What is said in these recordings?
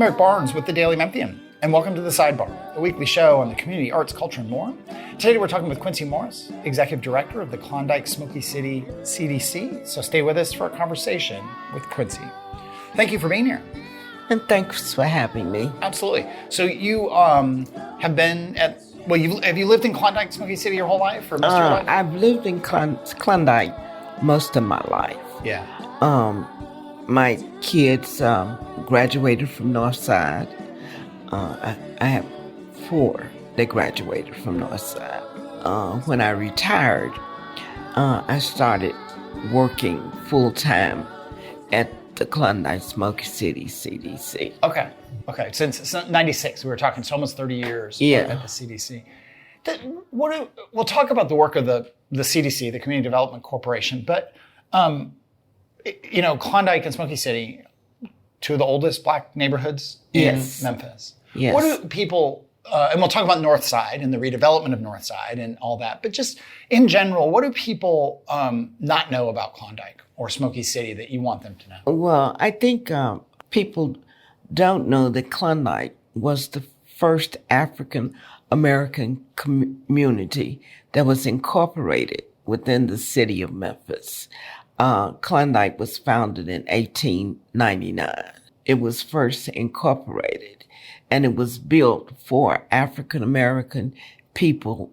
I'm Eric Barnes with the Daily Memphian, and welcome to The Sidebar, a weekly show on the community, arts, culture, and more. Today we're talking with Quincy Morris, Executive Director of the Klondike Smokey City CDC, so stay with us for a conversation with Quincy. Thank you for being here. And thanks for having me. Absolutely. So you have been at, have you lived in Klondike Smokey City your whole life, or most of your life? I've lived in Klondike most of my life. Yeah. My kids graduated from Northside. I have 4 that graduated from Northside. When I retired, I started working full-time at the Klondike Smokey City CDC. Okay. Since 96, we were talking, so almost 30 years Yeah. at the CDC. We'll talk about the work of the CDC, the Community Development Corporation, but Klondike and Smokey City, 2 of the oldest Black neighborhoods in Memphis. Yes. What do people, and we'll talk about Northside and the redevelopment of Northside and all that, but just in general, what do people not know about Klondike or Smokey City that you want them to know? Well, I think people don't know that Klondike was the first African American community that was incorporated within the city of Memphis. Klondike was founded in 1899. It was first incorporated, and it was built for African American people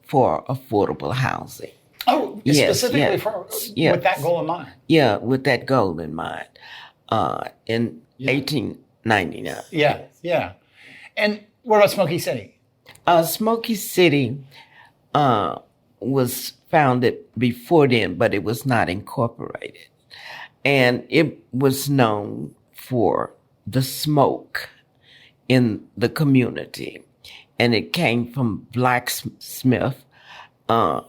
for affordable housing. Oh, specifically with that goal in mind? Yeah, with that goal in mind. In 1899. Yeah. And what about Smokey City? Smokey City was founded before then, but it was not incorporated. And it was known for the smoke in the community. And it came from blacksmith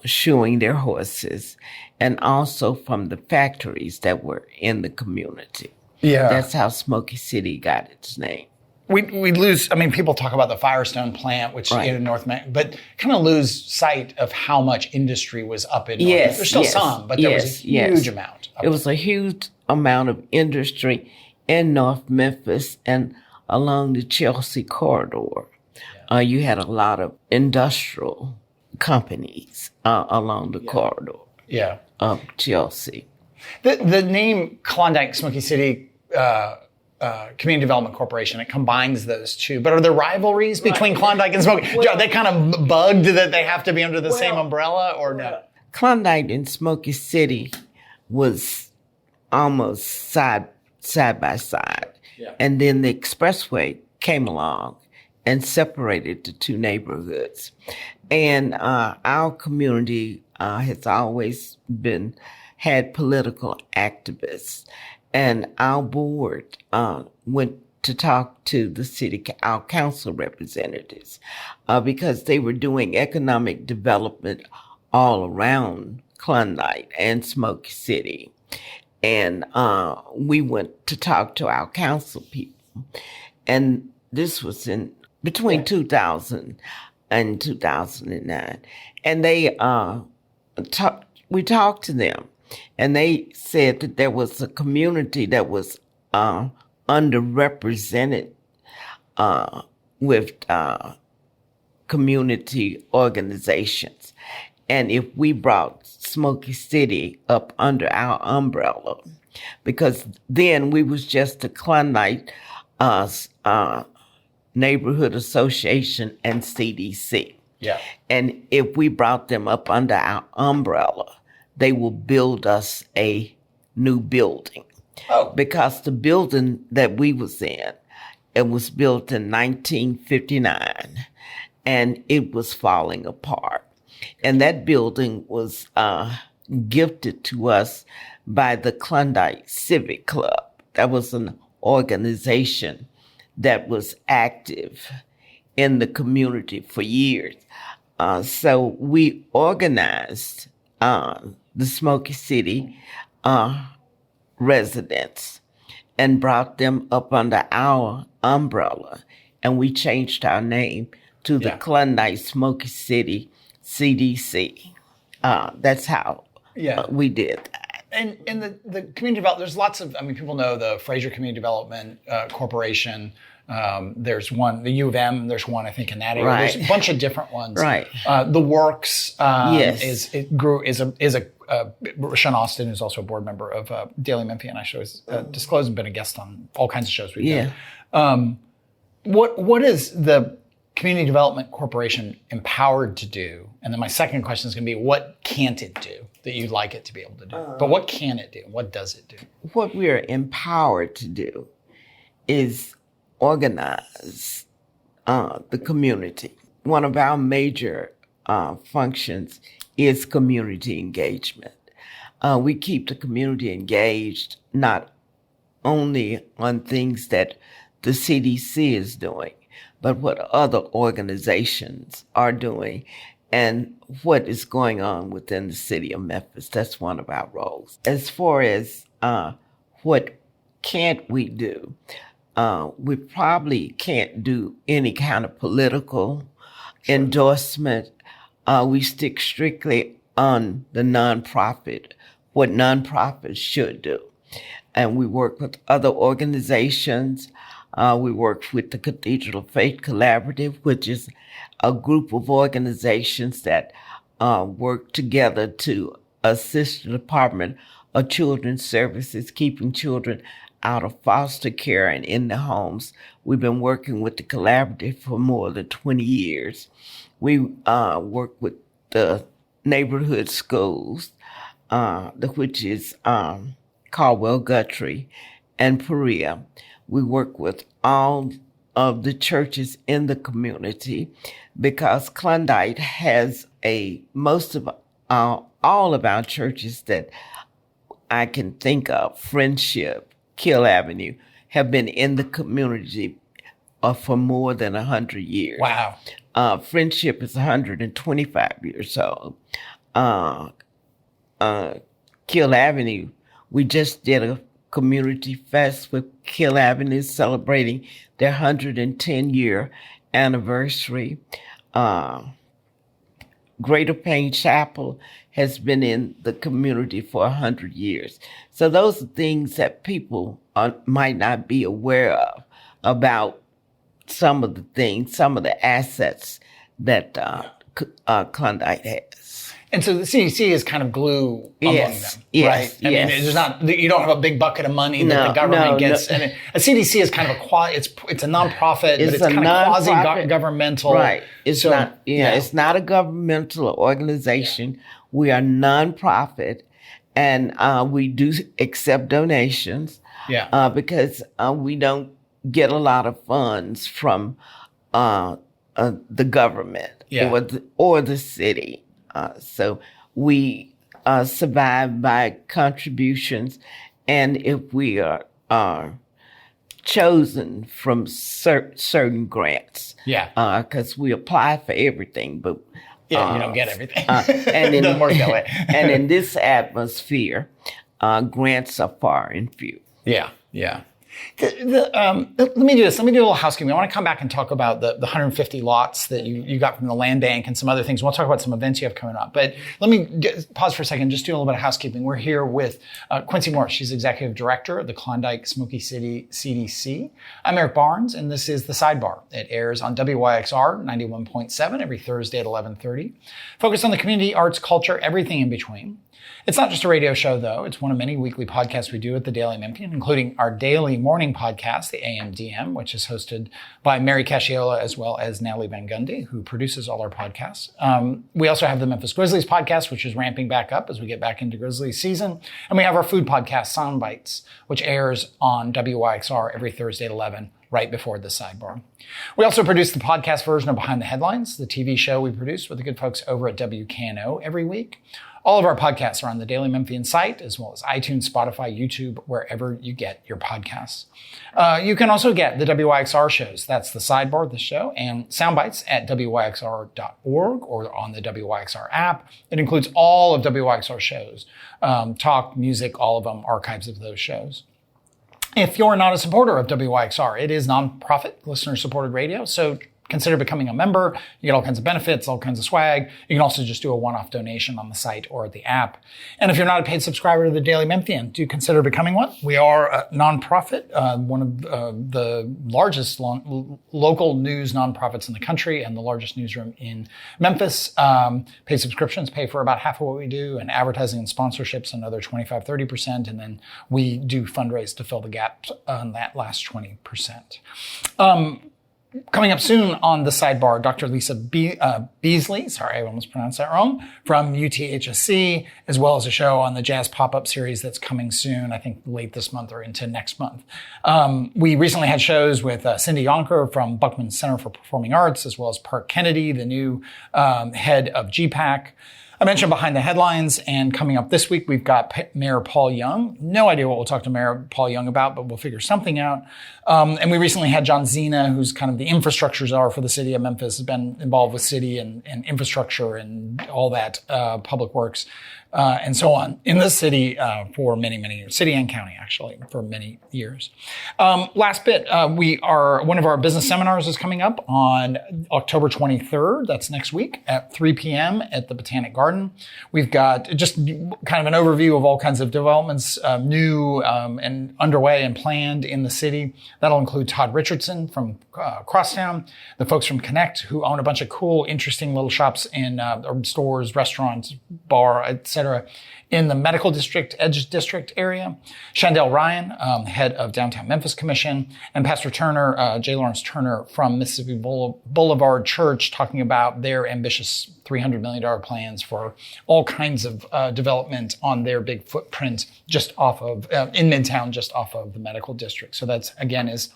shoeing their horses, and also from the factories that were in the community. Yeah. That's how Smokey City got its name. We lose, people talk about the Firestone plant, which in North Memphis, but kind of lose sight of how much industry was up in North Memphis. There's still some, but there was a huge amount. It was a huge amount of industry in North Memphis and along the Chelsea corridor. Yeah. You had a lot of industrial companies along the corridor of Chelsea. The name Klondike Smokey City Community Development Corporation, it combines those two. But are there rivalries between Klondike and Smokey? Are they kind of bugged that they have to be under the same umbrella, or no? Klondike and Smokey City was almost side by side. Yeah. And then the expressway came along and separated the 2 neighborhoods. And our community has always had political activists. And our board went to talk to our council representatives because they were doing economic development all around Klondike and Smokey City. And we went to talk to our council people. And this was in between 2000 and 2009. And we talked to them. And they said that there was a community that was underrepresented with community organizations. And if we brought Smokey City up under our umbrella, because then we was just a Klondike Neighborhood Association and CDC. Yeah. And if we brought them up under our umbrella, they will build us a new building. Oh. Because the building that we was in, it was built in 1959, and it was falling apart. And that building was gifted to us by the Klondike Civic Club. That was an organization that was active in the community for years. So we organized the Smokey City residents and brought them up under our umbrella. And we changed our name to the Klondike Smokey City CDC. That's how we did that. And the community development, there's lots of, people know the Fraser Community Development Corporation, There's one, the U of M, there's one, I think, in that area. Right. There's a bunch of different ones. Right. The Works Yes. is Sean Austin, who's also a board member of Daily Memphian. I show has disclosed and been a guest on all kinds of shows we've done. What is the Community Development Corporation empowered to do? And then my second question is going to be, what can't it do that you'd like it to be able to do? But what can it do? What does it do? What we are empowered to do is organize the community. One of our major functions is community engagement. We keep the community engaged not only on things that the CDC is doing, but what other organizations are doing and what is going on within the city of Memphis. That's one of our roles. As far as what can't we do, we probably can't do any kind of political endorsement. We stick strictly on the nonprofit, what nonprofits should do. And we work with other organizations. We work with the Cathedral of Faith Collaborative, which is a group of organizations that work together to assist the Department of Children's Services, keeping children out of foster care and in the homes. We've been working with the collaborative for more than 20 years. We work with the neighborhood schools, which is Caldwell Guthrie and Perea. We work with all of the churches in the community because Klondike has all of our churches that I can think of, Friendship, Kill Avenue, have been in the community for more than 100 years. Wow. Friendship is 125 years old. Kill Avenue, we just did a community fest with Kill Avenue celebrating their 110-year anniversary. Greater Payne Chapel has been in the community for 100 years. So those are things that people might not be aware of about some of the things, some of the assets that Klondike has. And so the CDC is kind of glue among them, right? I mean, there's not, you don't have a big bucket of money that the government gets. And a CDC is kind of it's a nonprofit, but it's kind of quasi-governmental. Right. It's not a governmental organization. We are nonprofit, and we do accept donations. Because we don't get a lot of funds from the government or the city. So we survive by contributions, and if we are chosen from certain grants, because we apply for everything, but you don't get everything. And it doesn't work that way. And in this atmosphere, grants are far and few. Yeah. Let me do this. Let me do a little housekeeping. I want to come back and talk about the 150 lots that you got from the land bank and some other things. We'll talk about some events you have coming up. But let me pause for a second, just do a little bit of housekeeping. We're here with Quincy Morris. She's executive director of the Klondike Smokey City CDC. I'm Eric Barnes, and this is The Sidebar. It airs on WYXR 91.7 every Thursday at 11:30. Focused on the community, arts, culture, everything in between. It's not just a radio show, though. It's one of many weekly podcasts we do at the Daily Memphian, including our daily morning podcast, the AMDM, which is hosted by Mary Casciola as well as Natalie Van Gundy, who produces all our podcasts. We also have the Memphis Grizzlies podcast, which is ramping back up as we get back into Grizzlies season. And we have our food podcast, Sound Bites, which airs on WYXR every Thursday at 11, right before the sidebar. We also produce the podcast version of Behind the Headlines, the TV show we produce with the good folks over at WKNO every week. All of our podcasts are on the Daily Memphian site, as well as iTunes, Spotify, YouTube, wherever you get your podcasts. You can also get the WYXR shows. That's the Sidebar, the show, and Soundbites at WYXR.org or on the WYXR app. It includes all of WYXR shows, talk, music, all of them, archives of those shows. If you're not a supporter of WYXR, it is nonprofit, listener-supported radio, so consider becoming a member. You get all kinds of benefits, all kinds of swag. You can also just do a one-off donation on the site or the app. And if you're not a paid subscriber to the Daily Memphian, do consider becoming one. We are a nonprofit, one of the largest local news nonprofits in the country and the largest newsroom in Memphis. Paid subscriptions pay for about half of what we do, and advertising and sponsorships another 25-30%. And then we do fundraise to fill the gap on that last 20%. Coming up soon on the sidebar, Dr. Lisa Beasley, sorry, I almost pronounced that wrong, from UTHSC, as well as a show on the Jazz Pop-Up series that's coming soon, I think late this month or into next month. We recently had shows with Cindy Yonker from Buckman Center for Performing Arts, as well as Park Kennedy, the new head of GPAC. I mentioned Behind the Headlines, and coming up this week, we've got Mayor Paul Young. No idea what we'll talk to Mayor Paul Young about, but we'll figure something out. And we recently had John Zena, who's kind of the infrastructure czar for the city of Memphis, has been involved with city and infrastructure and all that, public works, and so on in the city, for many, many years, city and county, actually, for many years. Last bit, one of our business seminars is coming up on October 23rd. That's next week at 3 p.m. at the Botanic Garden. We've got just kind of an overview of all kinds of developments, new, and underway and planned in the city. That'll include Todd Richardson from Crosstown, the folks from Connect, who own a bunch of cool, interesting little shops in stores, restaurants, bar, etc., in the medical district, Edge District area. Chandel Ryan, head of Downtown Memphis Commission, and Pastor Turner, J. Lawrence Turner from Mississippi Boulevard Church, talking about their ambitious $300 million plans for all kinds of development on their big footprint just off of, in Midtown, just off of the medical district. So that's, again, is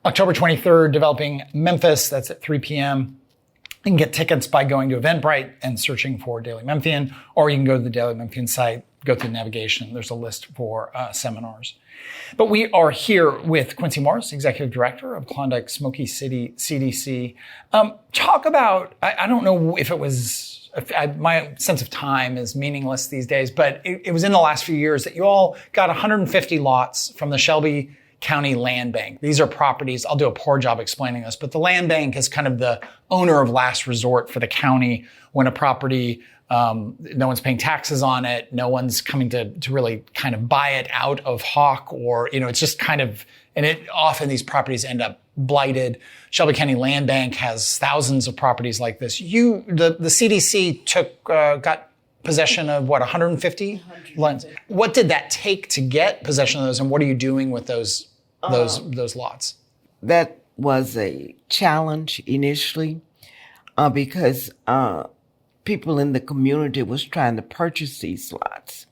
October 23rd, Developing Memphis. That's at 3 p.m. You can get tickets by going to Eventbrite and searching for Daily Memphian, or you can go to the Daily Memphian site, go through navigation. There's a list for seminars. But we are here with Quincy Morris, Executive Director of Klondike Smokey City CDC. Talk about, I don't know if it was, my sense of time is meaningless these days, but it was in the last few years that you all got 150 lots from the Shelby County Land Bank. These are properties, I'll do a poor job explaining this, but the land bank is kind of the owner of last resort for the county when a property, no one's paying taxes on it, no one's coming to really kind of buy it out of hawk, or, it's just kind of, and often these properties end up blighted. Shelby County Land Bank has thousands of properties like this. The CDC got possession of 150 lands. What did that take to get possession of those, and what are you doing with those lots? That was a challenge initially, because people in the community was trying to purchase these lots,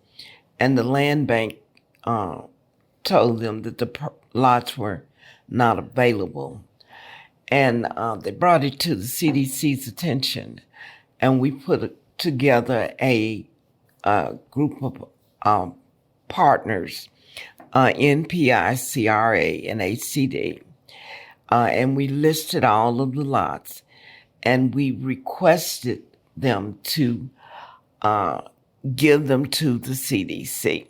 and the land bank told them that the lots were not available, and they brought it to the CDC's attention, and we put together a group of partners, NPI, CRA, and HCD, and we listed all of the lots, and we requested them to give them to the CDC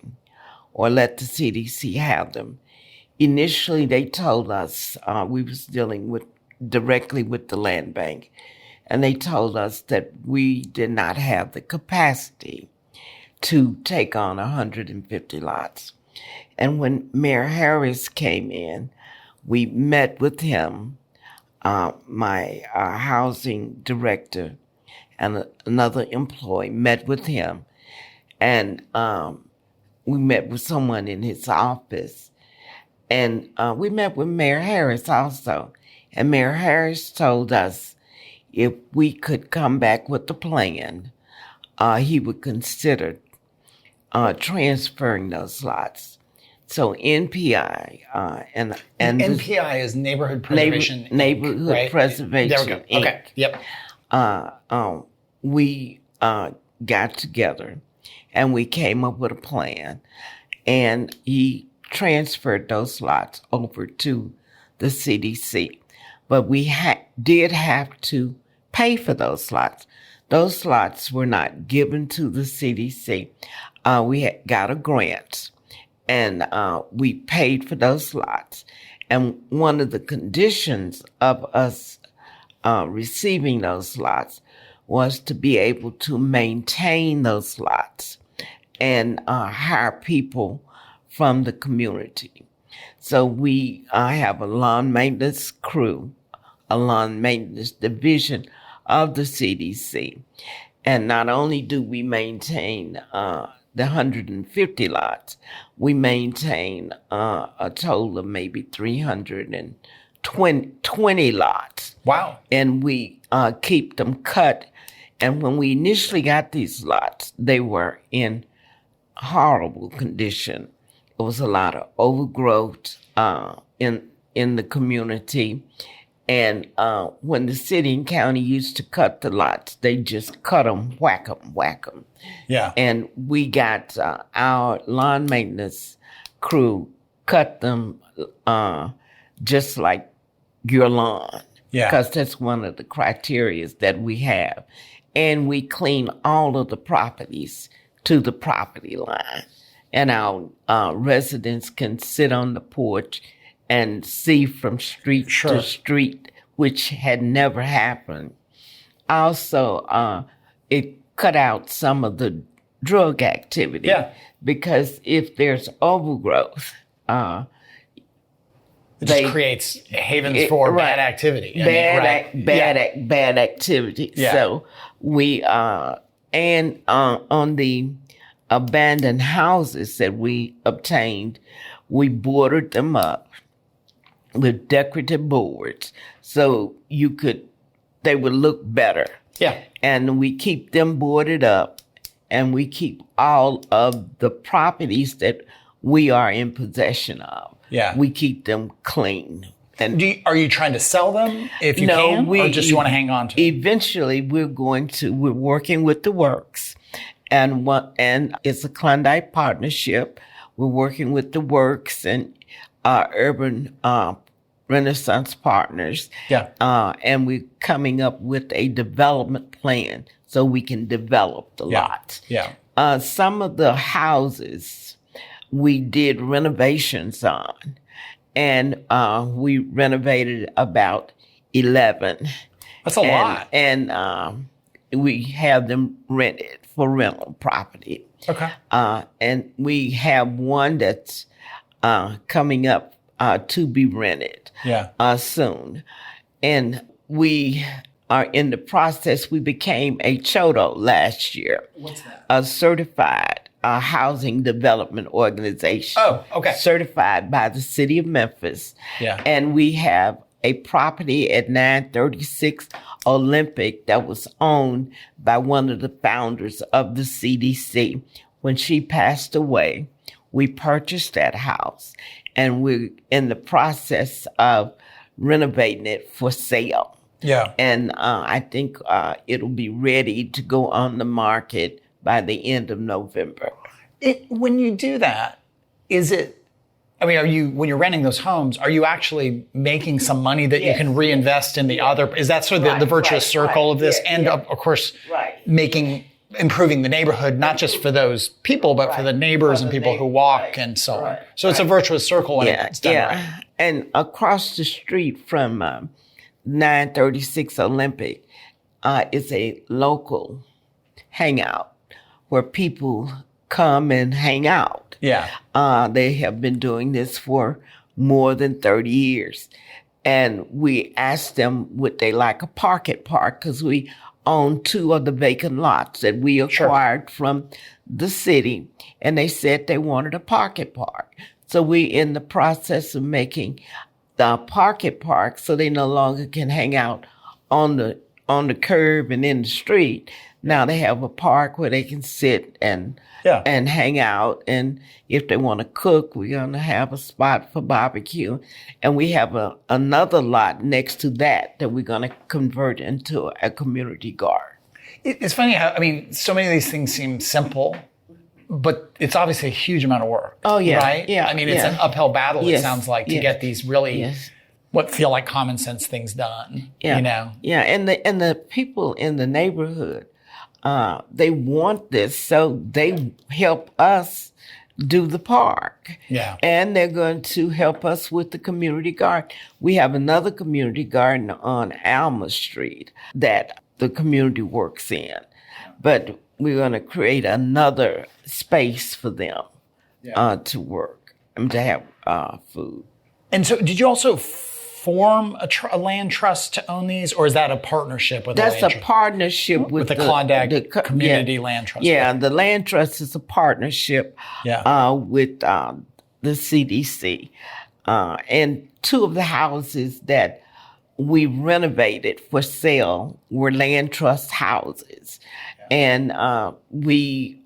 or let the CDC have them. Initially, they told us we was dealing directly with the land bank, and they told us that we did not have the capacity to take on 150 lots. And when Mayor Harris came in, we met with him, my housing director and another employee met with him, and we met with someone in his office. And we met with Mayor Harris also. And Mayor Harris told us if we could come back with the plan, he would consider transferring those lots. So NPI and NPI is Neighborhood Preservation Neighborhood right? Preservation. There we go. Okay. Yep. We got together and we came up with a plan, and he transferred those lots over to the CDC. But we did have to pay for those lots. Those lots were not given to the CDC. We got a grant, and we paid for those lots. And one of the conditions of us receiving those lots was to be able to maintain those lots and hire people from the community. So we have a lawn maintenance crew, a lawn maintenance division of the CDC. And not only do we maintain the 150 lots, we maintain a total of maybe 320 lots. Wow. And we keep them cut. And when we initially got these lots, they were in horrible condition. It was a lot of overgrowth in the community. And when the city and county used to cut the lots, they just cut them, whack them. Yeah. And we got our lawn maintenance crew cut them just like your lawn. Yeah. Because that's one of the criteria that we have. And we clean all of the properties to the property line. And our residents can sit on the porch and see from street to street, which had never happened. Also, it cut out some of the drug activity. Yeah. Because if there's overgrowth, it just creates havens for bad activity. Bad activity. Yeah. So we, and on the abandoned houses that we obtained, we boarded them up with decorative boards so they would look better. Yeah. And we keep them boarded up, and we keep all of the properties that we are in possession of. Yeah. We keep them clean. And are you trying to sell them if you can, or just you want to hang on to them? Eventually, we're working with the Works, and it's a Klondike partnership. We're working with the Works and Urban Renaissance Partners. Yeah. And we're coming up with a development plan so we can develop the lots. Yeah. Some of the houses we did renovations on, and we renovated about 11. That's a lot. And we have them rented for rental property. Okay. And we have one that's coming up to be rented soon. And we are in the process. We became a CHODO last year. What's that? A certified housing development organization. Oh, okay. Certified by the city of Memphis. Yeah. And we have a property at 936 Olympic that was owned by one of the founders of the CDC. When she passed away, we purchased that house, and we're in the process of renovating it for sale. Yeah. And I think it'll be ready to go on the market by the end of November. When you do that, when you're renting those homes, are you actually making some money that you can reinvest in the other? Is that sort of the virtuous circle of this? And of course, improving the neighborhood, not just for those people, but for the neighbors and people who walk and so on. So it's a virtuous circle when it's done right. And across the street from 936 Olympic is a local hangout where people come and hang out. Yeah. They have been doing this for more than 30 years. And we asked them, would they like a park? Because we own 2 of the vacant lots that we acquired from the city. And they said they wanted a park. So we're in the process of making the park so they no longer can hang out on the curb and in the street. Now they have a park where they can sit and hang out. And if they want to cook, we're going to have a spot for barbecue. And we have another lot next to that we're going to convert into a community garden. It's funny how, so many of these things seem simple, but it's obviously a huge amount of work. Oh, yeah. Right? Yeah. It's an uphill battle, Yes. it sounds like, to get these really what feel like common sense things done. Yeah. Yeah. And the people in the neighborhood, they want this, so they help us do the park. Yeah. And they're going to help us with the community garden. We have another community garden on Alma Street that the community works in. But we're going to create another space for them to work and to have food. And so did you also form a land trust to own these, or is that a partnership with That's a partnership with the Klondike Community Land Trust? Yeah, the land trust is a partnership with the CDC. And two of the houses that we renovated for sale were land trust houses. And we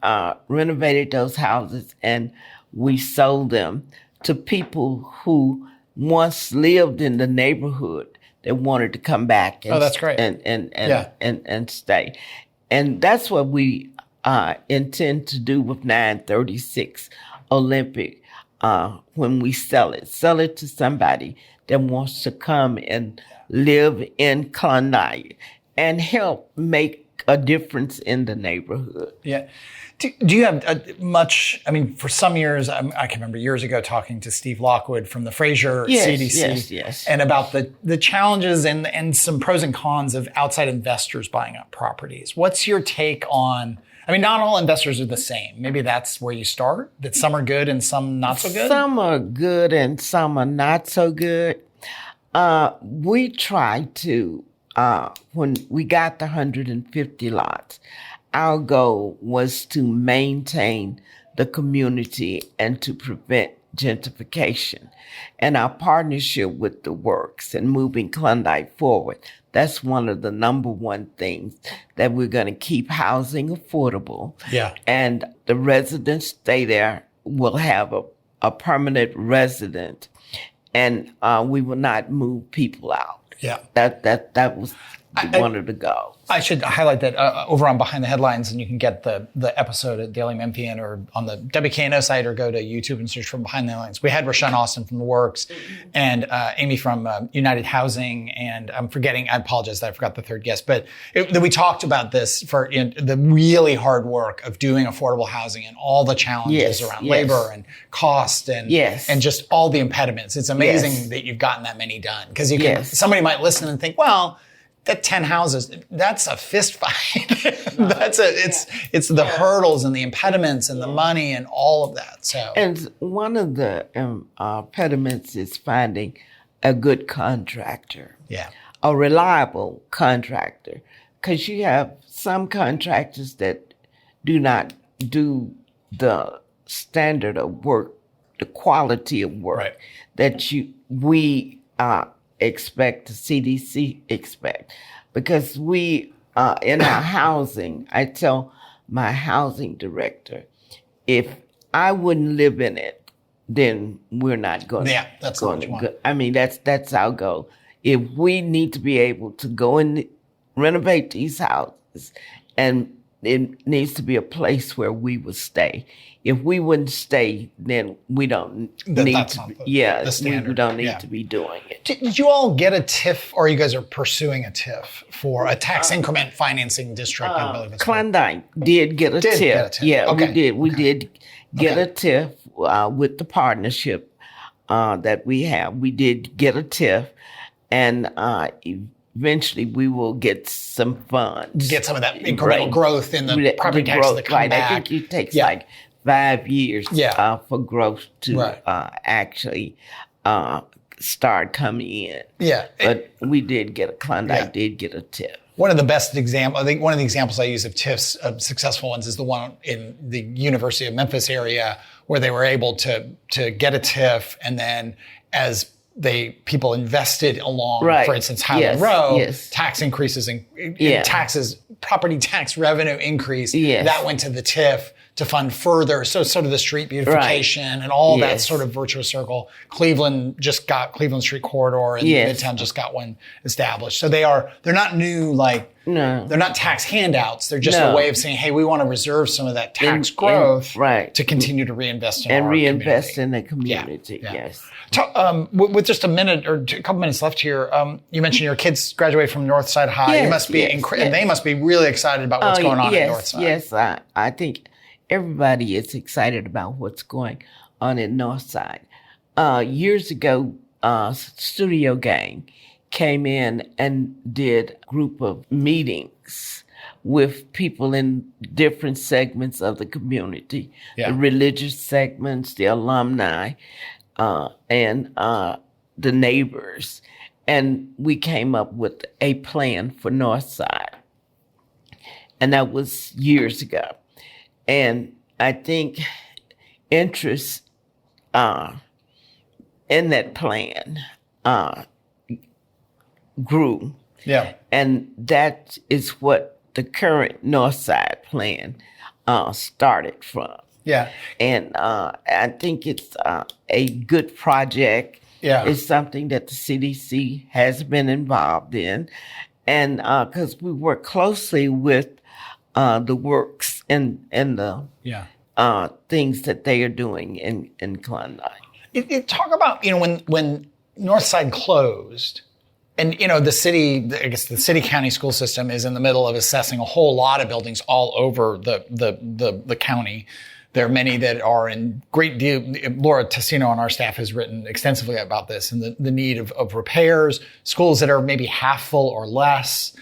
renovated those houses and we sold them to people who once lived in the neighborhood that wanted to come back and, that's great. and stay. And that's what we intend to do with 936 Olympic when we sell it. Sell it to somebody that wants to come and live in Klondike and help make a difference in the neighborhood. Yeah. Do you have much, I mean, for some years, I can remember years ago talking to Steve Lockwood from the Fraser CDC yes. and about the challenges and some pros and cons of outside investors buying up properties. What's your take on, I mean, not all investors are the same. Maybe that's where you start, that some are good and some not so good? Some are good and some are not so good. We tried to, when we got the 150 lots, our goal was to maintain the community and to prevent gentrification. And our partnership with the Works and moving Klondike forward, that's one of the number one things that we're going to keep housing affordable. Yeah. And the residents stay there will have a permanent resident, and we will not move people out. Yeah. That was one of the goals. I should highlight that over on Behind the Headlines, and you can get the episode at Daily Memphian or on the WKNO site, or go to YouTube and search for Behind the Headlines. We had Rashawn Austin from The Works and Amy from United Housing, and I apologize that I forgot the third guest, but we talked about this for the really hard work of doing affordable housing and all the challenges around labor and cost and just all the impediments. It's amazing that you've gotten that many done, because somebody might listen and think, well, that 10 houses, that's a fist fight. It's the hurdles and the impediments and the money and all of that. So, and one of the impediments is finding a good contractor. Yeah. A reliable contractor. Because you have some contractors that do not do the standard of work, the quality of work that we expect, the CDC expect. Because we, in our housing, I tell my housing director, if I wouldn't live in it, then we're not going to. Yeah, that's what you want. I mean, that's our goal. If we need to be able to go and renovate these houses, and it needs to be a place where we would stay. If we wouldn't stay, then we don't need to be, the standard. We don't need to be doing it. Did you all get a TIF, or you guys are pursuing a TIF for a tax increment financing district? I believe it's Klondike did get a TIF. Yeah, okay. We did get a TIF with the partnership that we have. We did get a TIF, and eventually we will get some funds. Get some of that incremental growth in the property taxes that come back. I think it takes 5 years for growth to actually start coming in. Yeah. But we did get Klondike did get a TIF. One of the best examples, I think one of the examples I use of TIFs, of successful ones, is the one in the University of Memphis area, where they were able to get a TIF, and then as people invested along, for instance, Highland Row, tax increases and taxes, property tax revenue increase, that went to the TIF to fund further. So sort of the street beautification and all that sort of virtuous circle. Cleveland just got Cleveland Street Corridor, and Midtown just got one established. So they're not new, they're not tax handouts. They're just a way of saying, hey, we want to reserve some of that tax growth to continue to reinvest in our community. In the community. Yes. With just a minute or a couple minutes left here, you mentioned your kids graduated from Northside High. You must be and they must be really excited about what's going on at Northside. Yes, I think everybody is excited about what's going on in Northside. Years ago, Studio Gang came in and did a group of meetings with people in different segments of the community, the religious segments, the alumni, and the neighbors. And we came up with a plan for Northside. And that was years ago. And I think interest in that plan grew. Yeah. And that is what the current Northside plan started from. Yeah. And I think it's a good project. Yeah. It's something that the CDC has been involved in. And because we work closely with the works and the things that they are doing in Klondike. Talk about, when Northside closed, and, the city, I guess the city-county school system is in the middle of assessing a whole lot of buildings all over the county. There are many that are in great deal. Laura Tessino on our staff has written extensively about this and the need of repairs, schools that are maybe half full or less.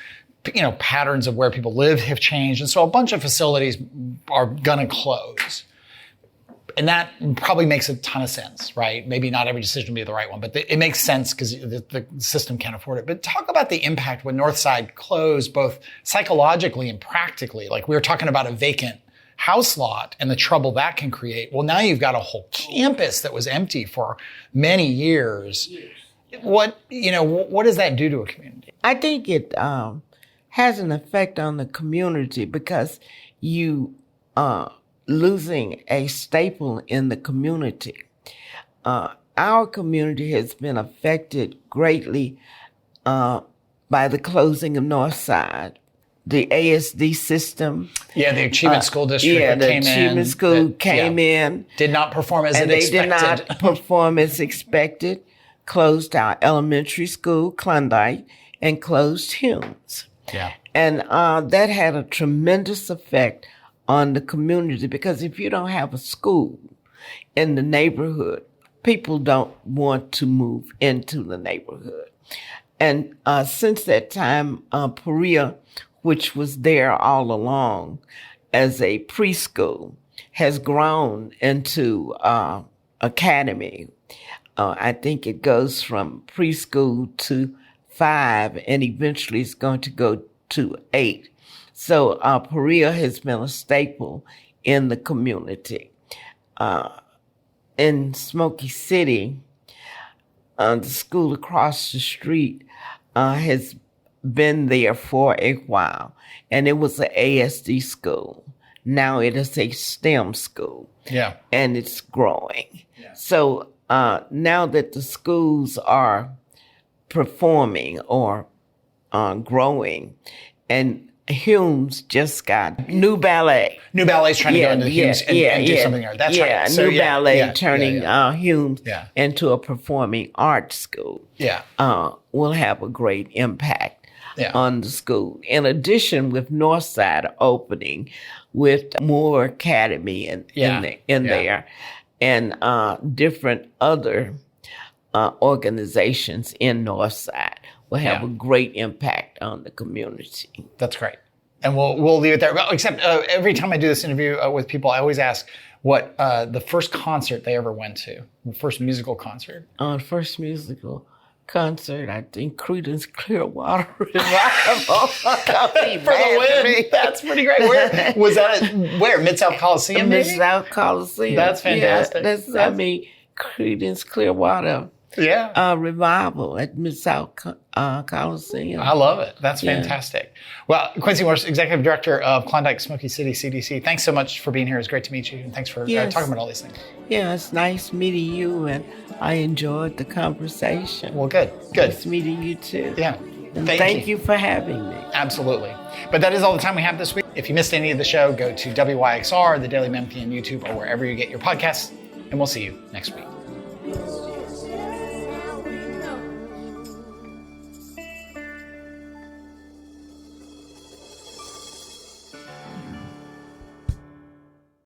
Patterns of where people live have changed. And so a bunch of facilities are going to close. And that probably makes a ton of sense, right? Maybe not every decision will be the right one, but it makes sense because the system can't afford it. But talk about the impact when Northside closed, both psychologically and practically. Like we were talking about a vacant house lot and the trouble that can create. Well, now you've got a whole campus that was empty for many years. What does that do to a community? I think it has an effect on the community because you losing a staple in the community. Our community has been affected greatly by the closing of Northside. The ASD system. Yeah, the Achievement School District came in. The Achievement School came in. Did not perform as expected. And they did not perform as expected. Closed our elementary school, Klondike, and closed Humes. Yeah. And that had a tremendous effect on the community because if you don't have a school in the neighborhood, people don't want to move into the neighborhood. And since that time, Perea, which was there all along as a preschool, has grown into academy. I think it goes from preschool to 5 and eventually it's going to go to 8. So Perea has been a staple in the community. In Smokey City, the school across the street has been there for a while, and it was an ASD school. Now it is a STEM school. Yeah. And it's growing. Yeah. So now that the schools are performing or growing, and Humes just got new ballet. New ballet's trying to go into Humes and do something there. That's right. So, new ballet turning Humes into a performing arts school. Yeah. Will have a great impact on the school. In addition, with Northside opening, with more academy in there, and different other organizations in Northside will have a great impact on the community. That's great. And we'll leave it there. Except every time I do this interview with people, I always ask what the first concert they ever went to, the first musical concert. First musical concert, I think Creedence Clearwater Revival. For the win. That's pretty great. Where was that? Where? Mid-South Coliseum? Mid-South Coliseum. That's fantastic. Creedence Clearwater. Revival at Mid-South Coliseum. I love it. That's fantastic. Well, Quincy Morris, Executive Director of Klondike Smokey City CDC, thanks so much for being here. It's great to meet you, and thanks for talking about all these things. Yeah, it's nice meeting you, and I enjoyed the conversation. Well, good. Nice meeting you, too. Yeah. And thank you for having me. Absolutely. But that is all the time we have this week. If you missed any of the show, go to WYXR, the Daily Memphian YouTube, or wherever you get your podcasts, and we'll see you next week.